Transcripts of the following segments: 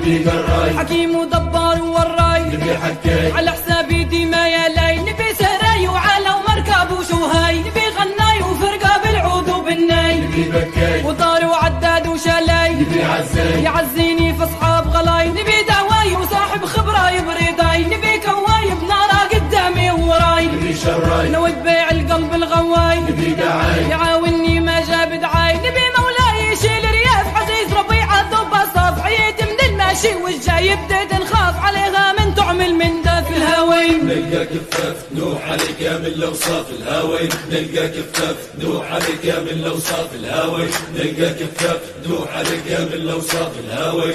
نبي قراي حكيم ودبار وراي نبي حكاي على حسابي ديما يا لي نبي سراي وعلى ومركب وشوهاي نبي غناي وفرقة بالعود وبالناي نبي بكاي وطار وعداد وشالاي نبي عزاي يعزيني في اصحاب غلاي نبي دعواي وصاحب خبراي برضاي نبي كواي بنارة قدامي ووراي نبي شراي نوي بيع القلب الغواي نبي دعاي يعاوني ما جاب دعاي نبي مولاي يشيل رياض عزيز ربيعة ضب صاف عيد من الماشي والجاي بديت نخاف عليها من تعمل من ده في الهوين نلقى كفاف نوح عليك يا من الاوصاف الهاوين نلقى كفاف نوح عليك يا من الاوصاف الهاوين نلقى كفاف نوح عليك يا من الاوصاف الهاوين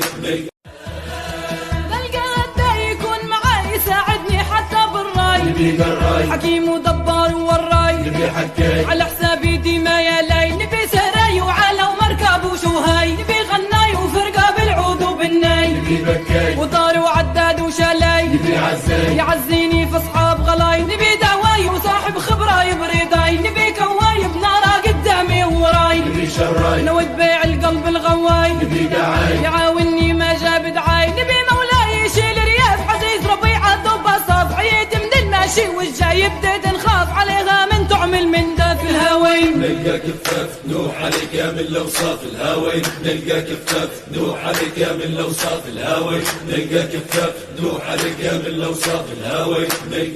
نبي قراي حكيم ودبار وراي نبي حكاي على حسابي ديما يا لي نبي سراي وعلى ومركب وشوهاي نبي غناي وفرقة بالعود وبالناي نبي بكاي وطار وعداد وشالاي نبي عزاي يعزيني في اصحاب غلاي نبي دعواي وصاحب خبراي برضاي نبي كواي بنارة قدامي ووراي نبي شراي نوي بيع القلب الغواي نبي دعاي يعاوني ما جاب دعاي نبي مولاي يشيل رياض عزيز ربيعة ضب صاف عيد من الماشي والجاي بديت نخاف عليها من تعمل من ده في الهوين نلقى كفاف نوح عليك يا من الاوصاف الهاوين نلقى كفاف نوح عليك يا من الاوصاف الهاوين نلقى كفاف نوح عليك يا من الاوصاف الهاوين نبي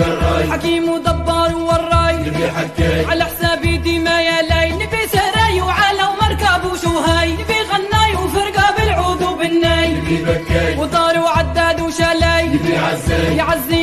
قراي حكيم ودبار وراي نبي حكاي على حسابي ديما يا لي نبي سراي وعلى ومركب وشوهاي نبي غناي وفرقة بالعود وبالناي نبي بكاي وطار وعداد وشالاي نبي عزاي يعزي